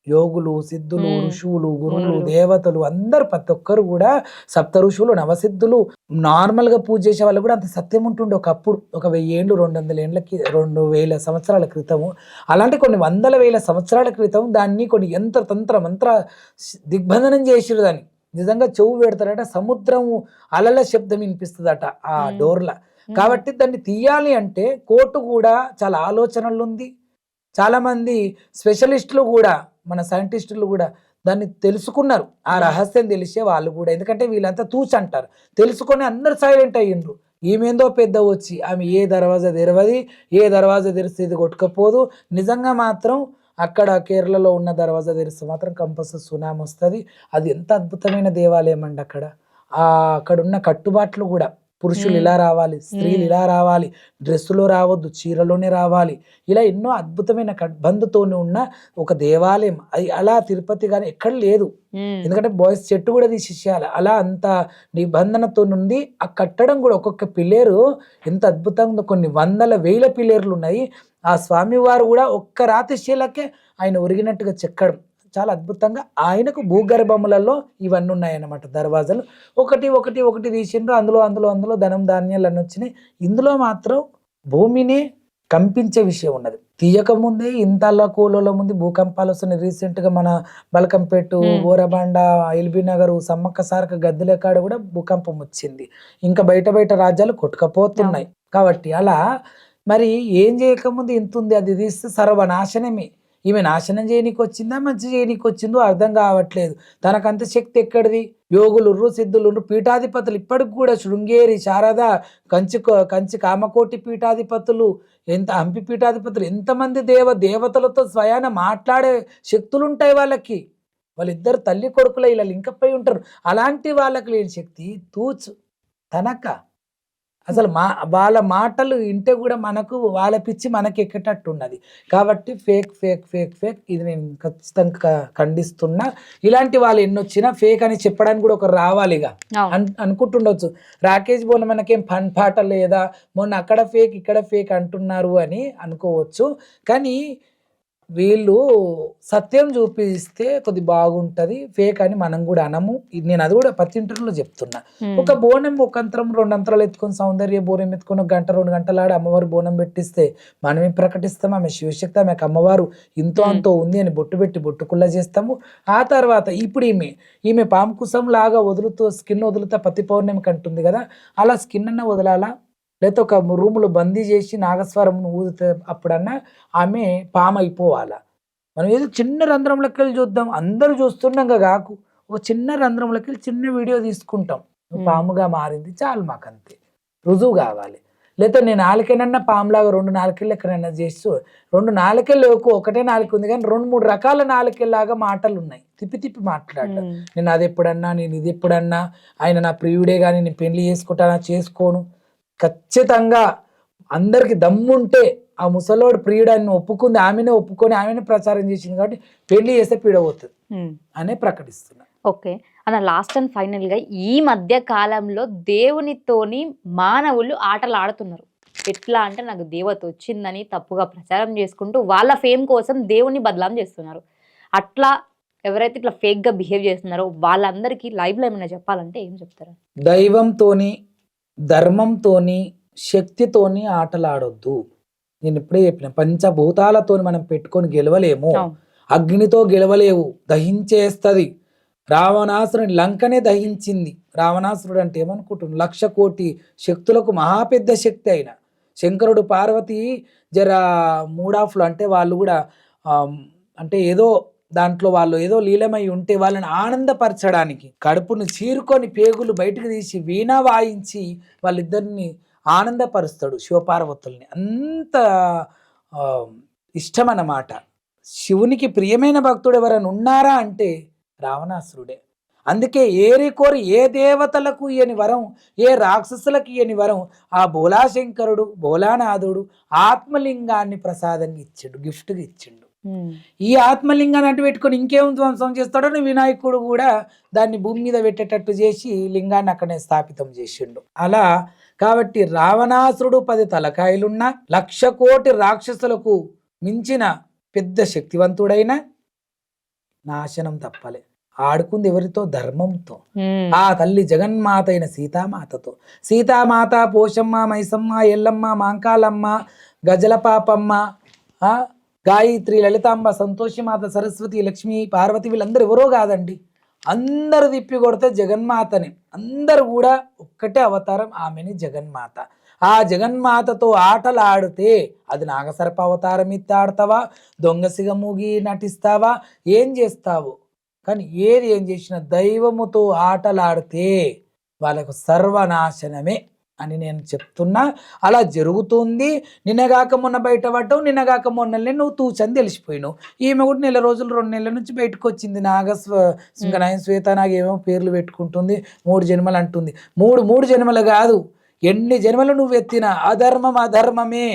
యోగులు, సిద్ధులు, ఋషువులు, గురువులు, దేవతలు అందరు ప్రతి ఒక్కరు కూడా, సప్త ఋషువులు, నవసిద్ధులు, నార్మల్గా పూజ చేసే వాళ్ళు కూడా అంత సత్యం ఉంటుండే ఒకప్పుడు. ఒక 1000 ఏళ్ళు 200 ఏళ్ళకి 2000 సంవత్సరాల క్రితము. అలాంటి కొన్ని 100,000 సంవత్సరాల క్రితం దాన్ని కొన్ని తంత్ర మంత్ర దిగ్బంధనం చేసిరు. దాన్ని నిజంగా చెవు పెడతారట, సముద్రం అలల శబ్దం వినిపిస్తుందట ఆ డోర్ల. కాబట్టి దాన్ని తీయాలి అంటే కోర్టు కూడా చాలా ఆలోచనలు ఉంది. చాలా మంది స్పెషలిస్టులు కూడా, మన సైంటిస్టులు కూడా దాన్ని తెలుసుకున్నారు. ఆ రహస్యం తెలిసే వాళ్ళు కూడా, ఎందుకంటే వీళ్ళంతా అంటారు, తెలుసుకొని అందరు సైలెంట్ అయ్యిండ్రు. ఈమెందో పెద్ద వచ్చి ఆమె ఏ దర్వాజా తెరవది, ఏ దర్వాజా తెరిస్తే ఇది కొట్టుకపోదు. నిజంగా మాత్రం అక్కడ కేరళలో ఉన్న దర్వాజా తెరిస్తే మాత్రం కంపల్సరీ సునామీ వస్తుంది. అది ఎంత అద్భుతమైన దేవాలయం అండి. అక్కడ ఉన్న కట్టుబాట్లు కూడా, పురుషులు ఇలా రావాలి, స్త్రీలు ఇలా రావాలి, డ్రెస్సులో రావద్దు, చీరలోనే రావాలి, ఇలా ఎన్నో అద్భుతమైన బంధుతోనే ఉన్న ఒక దేవాలయం. అది అలా తిరుపతి కానీ ఎక్కడ లేదు. ఎందుకంటే బాయ్స్ చెట్టు కూడా తీసేయాలి. అలా అంత నిబంధనతో నుండి ఆ కట్టడం కూడా, ఒక్కొక్క పిల్లేరు ఎంత అద్భుతంగా, కొన్ని 100,000 పిల్లేర్లు ఉన్నాయి. ఆ స్వామివారు కూడా ఒక్క రాతి శీలకే ఆయన ఒరిగినట్టుగా చెక్కడం చాలా అద్భుతంగా. ఆయనకు భూగర్భములలో ఇవన్నీ ఉన్నాయన్నమాట దర్వాజాలు. ఒకటి తీసిండ్రు. అందులో ధనం ధాన్యాలు అన్నీ వచ్చినాయి. ఇందులో మాత్రం భూమిని కంపించే విషయం ఉన్నది. తీయకముందే ఇంతలా కూలోల ముందు భూకంపాలు వస్తున్నాయి. రీసెంట్గా మన బలకంపేట, బోరబండ, ఎల్బీ నగర్, సమ్మక్క సారక గద్దెల కాడ కూడా భూకంపం వచ్చింది. ఇంకా బయట రాజ్యాలు కొట్టుకపోతున్నాయి. కాబట్టి అలా మరి ఏం చేయకముందు ఇంత ఉంది, అది తీస్తే సర్వనాశనమే. ఈమె నాశనం చేయనీకి వచ్చిందా మంచి చేయనీకి వచ్చిందో అర్థం కావట్లేదు. తనకంత శక్తి ఎక్కడిది? యోగులుర్రు, సిద్ధులుర్రు, పీఠాధిపతులు ఇప్పటికి కూడా శృంగేరి, శారద, కంచి కామకోటి పీఠాధిపతులు, హంపి పీఠాధిపతులు, ఎంతమంది దేవతలతో స్వయాన మాట్లాడే శక్తులు ఉంటాయి వాళ్ళకి. వాళ్ళిద్దరు తల్లి కొడుకుల ఇలా లింకప్ అయి ఉంటారు. అలాంటి వాళ్ళకి లేని శక్తి తూచు తనక. అసలు వాళ్ళ మాటలు వింటే కూడా మనకు వాళ్ళ పిచ్చి మనకి ఎక్కేటట్టు ఉన్నది. కాబట్టి ఫేక్ ఫేక్ ఫేక్ ఫేక్ ఇది నేను ఖచ్చితంగా ఖండిస్తున్నా. ఇలాంటి వాళ్ళు ఎన్నొచ్చినా ఫేక్ అని చెప్పడానికి కూడా ఒకరు రావాలి. ఇక అనుకుంటుండొచ్చు రాకేష్ బోన మనకేం పాట లేదా, మొన్న అక్కడ ఫేక్ ఇక్కడ ఫేక్ అంటున్నారు అని అనుకోవచ్చు. కానీ వీళ్ళు సత్యం చూపిస్తే కొద్ది బాగుంటది, ఫేక్ అని మనం కూడా అనము. నేను అది కూడా ప్రతి ఇంటర్వ్యూలో చెప్తున్నా. ఒక బోనం ఒక అంతరం 2 అంతరాలు ఎత్తుకొని సౌందర్య బోనం ఎత్తుకొని 1 గంట 2 గంటలాడి అమ్మవారు బోనం పెట్టిస్తే మనమే ప్రకటిస్తాం ఆమె శివశక్తి, ఆమెకు అమ్మవారు ఇంతో అంతో ఉంది అని బొట్టు పెట్టి బొట్టుకుల్లా చేస్తాము. ఆ తర్వాత ఇప్పుడు ఈమె పాముకుసం లాగా స్కిన్ వదులుతా ప్రతి పౌర్ణమికి అంటుంది కదా, అలా స్కిన్ అన్న వదలాలా, లేకపోతే ఒక రూములో బందీ చేసి నాగస్వరం ఊదితే అప్పుడన్నా ఆమె పాము అయిపోవాలా? మనం ఏదో చిన్న రంధ్రంలోకి వెళ్ళి చూద్దాం, అందరూ చూస్తున్నాగా కాకు, ఒక చిన్న రంధ్రంలోకి వెళ్ళి చిన్న వీడియో తీసుకుంటాం, పాముగా మారింది చాలు, మాకు అంతే రుజువు కావాలి. లేకపోతే నేను నాలుకైనా పాములాగా 2 నాలుకలు ఎక్కడైనా చేస్తూ 2 నాలుకలు ఒకటే నాలుక ఉంది కానీ 2-3 రకాల నాలుకల్లాగా మాటలు ఉన్నాయి, తిప్పి తిప్పి మాట్లాడటం. నేను అది ఎప్పుడన్నా, నేను ఇది ఎప్పుడన్నా, ఆయన నా ప్రియుడే కానీ నేను పెళ్లి చేసుకుంటానా చేసుకోను. ఖచ్చితంగా అందరికి దమ్ముంటే ఆ ముసలోడు ప్రియుడాన్ని ఒప్పుకుంది, ఆమెనే ఒప్పుకొని ఆమెనే ప్రచారం చేసింది కాబట్టి పెళ్లి చేస్తే పీడబోతుంది అనే ప్రకటిస్తున్నా. ఓకే అన్న, లాస్ట్ అండ్ ఫైనల్ గా ఈ మధ్య కాలంలో దేవునితోని మానవులు ఆటలు ఆడుతున్నారు. ఎట్లా అంటే నాకు దేవత వచ్చిందని తప్పుగా ప్రచారం చేసుకుంటూ వాళ్ళ ఫేమ్ కోసం దేవుని బదలాం చేస్తున్నారు. అట్లా ఎవరైతే ఇట్లా ఫేక్ గా బిహేవ్ చేస్తున్నారో వాళ్ళందరికీ లైవ్ లో ఏమైనా చెప్పాలంటే ఏం చెప్తారు? దైవంతోని, ధర్మంతోని, శక్తితోని ఆటలాడొద్దు. నేను ఇప్పుడే చెప్పిన పంచభూతాలతోని మనం పెట్టుకొని గెలవలేము, అగ్నితో గెలవలేవు, దహించేస్తుంది. రావణాసురుని లంకనే దహించింది. రావణాసురుడు అంటే ఏమనుకుంటున్నాడు? 1,00,000 కోటి శక్తులకు మహాపెద్ద శక్తి అయిన శంకరుడు పార్వతి జర మూడాఫ్లు అంటే వాళ్ళు కూడా అంటే ఏదో దాంట్లో వాళ్ళు ఏదో లీలమై ఉంటే వాళ్ళని ఆనందపరచడానికి కడుపును చీరుకొని పేగులు బయటకు తీసి వీణా వాయించి వాళ్ళిద్దరిని ఆనందపరుస్తాడు శివపార్వతుల్ని. అంత ఇష్టం అన్నమాట. శివునికి ప్రియమైన భక్తుడు ఎవరైనా ఉన్నారా అంటే రావణాసురుడే. అందుకే ఏరి కోరి ఏ దేవతలకు ఇయని వరం, ఏ రాక్షసులకు ఇయని వరం ఆ భోలాశంకరుడు భోలానాథుడు ఆత్మలింగాన్ని ప్రసాదంగా ఇచ్చిండు, గిఫ్ట్గా ఇచ్చిండు. ఈ ఆత్మలింగాన్ని అటు పెట్టుకొని ఇంకేం ధ్వంసం చేస్తాడో వినాయకుడు కూడా దాన్ని భూమి మీద పెట్టేటట్టు చేసి లింగాన్ని అక్కడనే స్థాపితం చేసిండు. అలా కాబట్టి రావణాసురుడు 10 తలకాయలున్న 1,00,000 కోటి రాక్షసులకు మించిన పెద్ద శక్తివంతుడైన నాశనం తప్పలే. ఆడుకుంది ఎవరితో? ధర్మంతో. ఆ తల్లి జగన్మాత అయిన సీతామాతతో. సీతామాత, పోషమ్మ, మైసమ్మ, ఎల్లమ్మ, మాంకాలమ్మ, గజల పాపమ్మ, గాయత్రి, లలితాంబ, సంతోషిమాత, సరస్వతి, లక్ష్మి, పార్వతి వీళ్ళందరూ ఎవరో కాదండి. అందరు తిప్పి కొడితే జగన్మాతని. అందరు కూడా ఒక్కటే అవతారం, ఆమెని జగన్మాత. ఆ జగన్మాతతో ఆటలు ఆడితే అది నాగసర్ప అవతారం ఎత్తి ఆడతావా, దొంగసిగమూగి నటిస్తావా, ఏం చేస్తావు? కానీ ఏం చేసినా దైవముతో ఆటలాడితే వాళ్ళకు సర్వనాశనమే అని నేను చెప్తున్నా. అలా జరుగుతుంది. నిన్నగాక మొన్న బయటపడ్డావు, నిన్నగాక మొన్నలే నువ్వు తూచని తెలిసిపోయినావు. ఈమె కూడా 1 రోజులు 2 నెలల నుంచి బయటకు వచ్చింది. శ్వేత నాగేమో పేర్లు పెట్టుకుంటుంది, 3 జన్మలు అంటుంది. 3 జన్మలు కాదు, ఎన్ని జన్మలు నువ్వు ఎత్తినా అధర్మం అధర్మమే,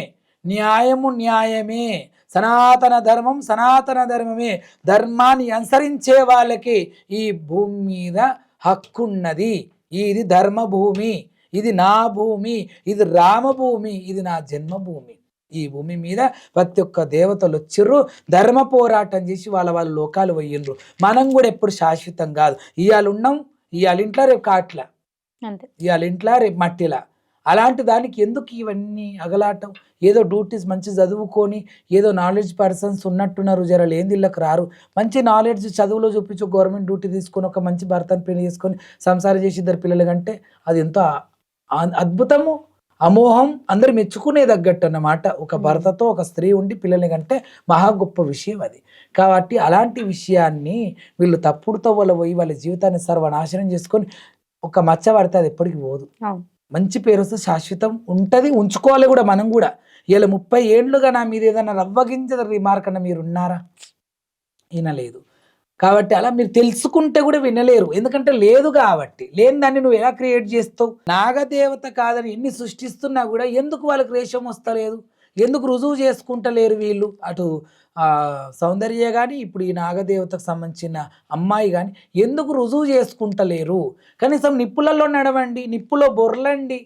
న్యాయము న్యాయమే, సనాతన ధర్మం సనాతన ధర్మమే. ధర్మాన్ని అనుసరించే వాళ్ళకి ఈ భూమి మీద హక్కున్నది. ఇది ధర్మభూమి, ఇది నా భూమి, ఇది రామభూమి, ఇది నా జన్మభూమి. ఈ భూమి మీద ప్రతి ఒక్క దేవతలు వచ్చిర్రు, ధర్మ పోరాటం చేసి వాళ్ళ లోకాలు పోయిండ్రు. మనం కూడా ఎప్పుడు శాశ్వతం కాదు. ఇవాళ ఉన్నాం, ఇవాళ ఇంట్లో రేపు కాట్ల, ఇవాళ ఇంట్లో రేపు మట్టిలా. అలాంటి దానికి ఎందుకు ఇవన్నీ అగలాటం? ఏదో డ్యూటీస్ మంచి చదువుకొని ఏదో నాలెడ్జ్ పర్సన్స్ ఉన్నట్టున్నారు, జర లేనిళ్ళకి రారు. మంచి నాలెడ్జ్ చదువులో చూపించు, గవర్నమెంట్ డ్యూటీ తీసుకొని ఒక మంచి భర్తను పెళ్లి చేసుకొని సంసారం చేసి 2 పిల్లలు కంటే అది ఎంతో అద్భుతము. అమోహం అందరు మెచ్చుకునే తగ్గట్టు అన్నమాట. ఒక భర్తతో ఒక స్త్రీ ఉండి పిల్లల్ని కంటే మహా గొప్ప విషయం అది. కాబట్టి అలాంటి విషయాన్ని వీళ్ళు తప్పుడు తవ్వల పోయి వాళ్ళ జీవితాన్ని సర్వనాశనం చేసుకొని ఒక మచ్చ పడితే అది ఎప్పటికి పోదు. మంచి పేరు వస్తే శాశ్వతం ఉంటుంది, ఉంచుకోవాలి కూడా మనం కూడా. ఇలా 30 ఏళ్ళుగా నా మీద ఏదైనా రవ్వగించద రిమార్క్ అన్న మీరు ఉన్నారా? వినలేదు. కాబట్టి అలా మీరు తెలుసుకుంటే కూడా వినలేరు, ఎందుకంటే లేదు కాబట్టి. లేని దాన్ని నువ్వు ఎలా క్రియేట్ చేస్తావు? నాగదేవత కాదని ఎన్ని సృష్టిస్తున్నా కూడా ఎందుకు వాళ్ళకి రేషం వస్తలేదు? ఎందుకు రుజువు చేసుకుంటలేరు వీళ్ళు? అటు సౌందర్య కానీ ఇప్పుడు ఈ నాగదేవతకు సంబంధించిన అమ్మాయి కానీ ఎందుకు రుజువు చేసుకుంటలేరు? కనీసం నిప్పులలో నడవండి, నిప్పులో బొర్లండి.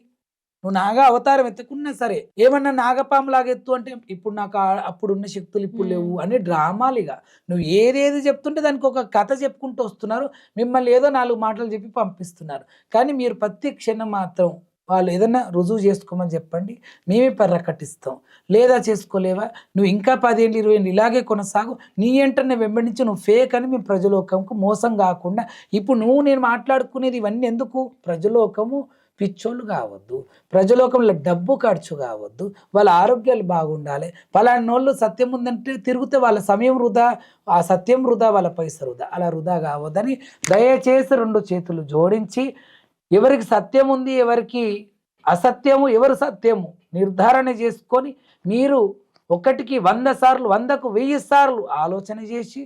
నువ్వు నాగా అవతారం ఎత్తుకున్నా సరే ఏమన్నా నాగపాములాగా ఎత్తు అంటే ఇప్పుడు నాకు అప్పుడున్న శక్తులు ఇప్పుడు లేవు అనే డ్రామాలుగా నువ్వు ఏదేది చెప్తుంటే దానికి ఒక కథ చెప్పుకుంటూ వస్తున్నారు. మిమ్మల్ని ఏదో 4 మాటలు చెప్పి పంపిస్తున్నారు. కానీ మీరు ప్రతి క్షణం మాత్రం వాళ్ళు ఏదన్నా రుజువు చేసుకోమని చెప్పండి, మేమే పరిరకటిస్తాం. లేదా చేసుకోలేవా? నువ్వు ఇంకా 10 ఏళ్ళు 20 ఏళ్ళు ఇలాగే కొనసాగు. నీ వెంటనే వెంబడించి నువ్వు ఫేక్ అని మేము ప్రజలోకంకు మోసం కాకుండా ఇప్పుడు నేను మాట్లాడుకునేది ఇవన్నీ ఎందుకు? ప్రజలోకము పిచ్చోళ్ళు కావద్దు, ప్రజలోకంలో డబ్బు ఖర్చు కావద్దు, వాళ్ళ ఆరోగ్యాలు బాగుండాలి. పలానోళ్ళు సత్యం ఉందంటే తిరిగితే వాళ్ళ సమయం వృధా, ఆ సత్యం వృధా, వాళ్ళ పైస వృధా. అలా వృధా కావద్దని దయచేసి 2 చేతులు జోడించి ఎవరికి సత్యం ఉంది ఎవరికి అసత్యము ఎవరు సత్యము నిర్ధారణ చేసుకొని మీరు 1కి 100 సార్లు 100కు 1000 సార్లు ఆలోచన చేసి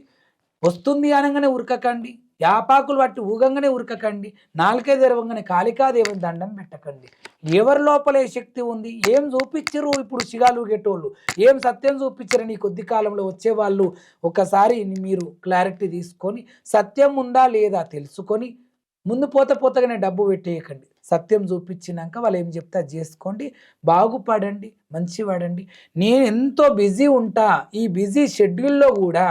వస్తుంది అనగానే ఉరకకండి, యాపాకులు పట్టి ఊగంగానే ఉరకకండి, నాలుకే తెరవంగానే కాళికాదేవిని దండం పెట్టకండి. ఎవరి లోపల ఏ శక్తి ఉంది, ఏం చూపించరు ఇప్పుడు సిగాలు ఊగేటోళ్ళు, ఏం సత్యం చూపించరు నీ కొద్ది కాలంలో వచ్చేవాళ్ళు. ఒకసారి మీరు క్లారిటీ తీసుకొని సత్యం ఉందా లేదా తెలుసుకొని ముందు పోతగానే డబ్బు పెట్టేయకండి. సత్యం చూపించినాక వాళ్ళు ఏం చెప్తే అది చేసుకోండి, బాగుపడండి, మంచివాడండి. నేను ఎంతో బిజీ ఉంటా, ఈ బిజీ షెడ్యూల్లో కూడా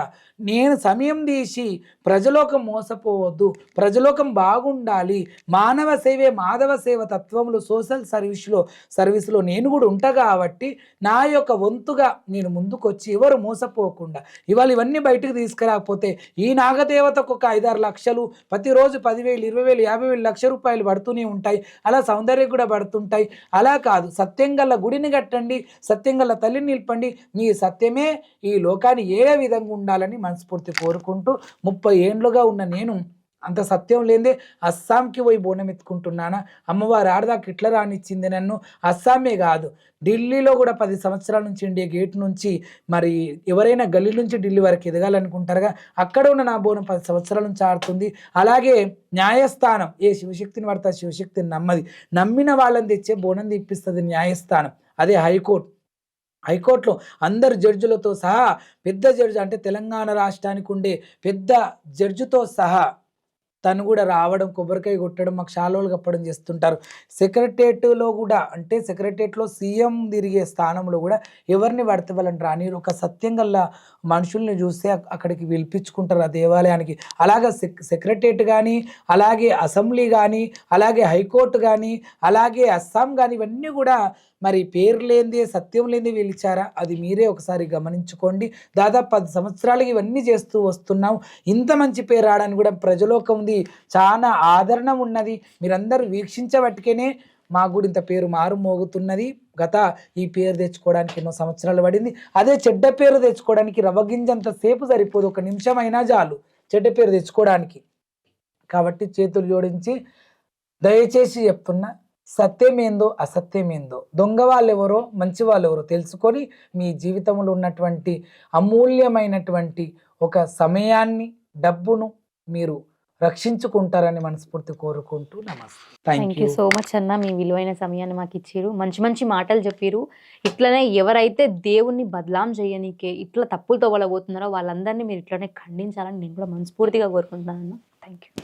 నేను సమయం తీసి ప్రజలోకం మోసపోవద్దు, ప్రజలోకం బాగుండాలి, మానవ సేవే మాధవ సేవ తత్వంలో సోషల్ సర్వీస్లో నేను కూడా ఉంటా. కాబట్టి నా యొక్క వంతుగా నేను ముందుకు వచ్చి ఎవరు మోసపోకుండా ఇవాళ ఇవన్నీ బయటకు తీసుకురాకపోతే ఈ నాగదేవతకు ఒక 5-6 లక్షలు ప్రతిరోజు 10,000 20,000 50,000 లక్ష రూపాయలు పడుతూనే ఉంటాయి. అలా సౌందర్యం కూడా పడుతుంటాయి. అలా కాదు, సత్యం గల గుడిని కట్టండి, సత్యం గల తల్లిని నిలపండి. మీ సత్యమే ఈ లోకాన్ని ఏ విధంగా ఉండాలని మనస్ఫూర్తి కోరుకుంటూ 30 ఏండ్లుగా ఉన్న నేను అంత సత్యం లేదే అస్సాంకి పోయి బోనం ఎత్తుకుంటున్నానా? అమ్మవారు ఆడదాకా ఇట్లా రానిచ్చింది నన్ను. అస్సామే కాదు, ఢిల్లీలో కూడా 10 సంవత్సరాల నుంచి ఇండియా గేట్ నుంచి మరి ఎవరైనా గల్లీ నుంచి ఢిల్లీ వరకు ఎదగాలనుకుంటారుగా, అక్కడ ఉన్న నా బోనం 10 సంవత్సరాల నుంచి ఆడుతుంది. అలాగే న్యాయస్థానం ఏ శివశక్తిని పడతా శివశక్తిని నమ్మిన వాళ్ళని తెచ్చే బోనం తీపిస్తుంది న్యాయస్థానం. అదే హైకోర్టులో అందరు జడ్జిలతో సహా పెద్ద జడ్జి అంటే తెలంగాణ రాష్ట్రానికి ఉండే పెద్ద జడ్జితో సహా తను కూడా రావడం, కొబ్బరికాయ కొట్టడం, మాకు షాలోలు కప్పడం చేస్తుంటారు. సెక్రటేరియట్లో కూడా అంటే సెక్రటేరియట్లో సీఎం తిరిగే స్థానంలో కూడా ఎవరిని పడితే వాళ్ళని రాని ఒక సత్యం గల మనుషుల్ని చూస్తే అక్కడికి పిలిపించుకుంటారు ఆ దేవాలయానికి. అలాగే సెక్రటేరియట్ కానీ, అలాగే అసెంబ్లీ కానీ, అలాగే హైకోర్టు కానీ, అలాగే అస్సాం కానీ ఇవన్నీ కూడా మరి పేరు లేనిదే సత్యం లేనిదే వీళ్ళిచ్చారా? అది మీరే ఒకసారి గమనించుకోండి. దాదాపు 10 సంవత్సరాలకి ఇవన్నీ చేస్తూ వస్తున్నాం. ఇంత మంచి పేరు రావడానికి కూడా ప్రజలోకం ఉంది, చాలా ఆదరణ ఉన్నది. మీరందరూ వీక్షించబట్టుకేనే మాకు కూడా ఇంత పేరు మారు మోగుతున్నది. ఈ పేరు తెచ్చుకోవడానికి ఎన్నో సంవత్సరాలు పడింది. అదే చెడ్డ పేరు తెచ్చుకోవడానికి రవ్వగింజంత సేపు సరిపోదు, 1 నిమిషం అయినా చాలు చెడ్డ పేరు తెచ్చుకోవడానికి. కాబట్టి చేతులు జోడించి దయచేసి చెప్తున్నా, సత్యమేందో అసత్యమేందో, దొంగ వాళ్ళెవరో మంచి వాళ్ళెవరో తెలుసుకొని మీ జీవితంలో ఉన్నటువంటి అమూల్యమైనటువంటి ఒక సమయాన్ని, డబ్బును మీరు రక్షించుకుంటారని మనస్ఫూర్తి కోరుకుంటూ నమస్తే. థ్యాంక్ యూ సో మచ్ అన్న, మీ విలువైన సమయాన్ని మాకు ఇచ్చిరు, మంచి మాటలు చెప్పిరు. ఇట్లనే ఎవరైతే దేవుణ్ణి బదలాం చేయనీకే ఇట్లా తప్పులతో వాళ్ళ పోతున్నారో వాళ్ళందరినీ మీరు ఇట్లనే ఖండించాలని నేను కూడా మనస్ఫూర్తిగా కోరుకుంటున్నాను అన్న. Thank you.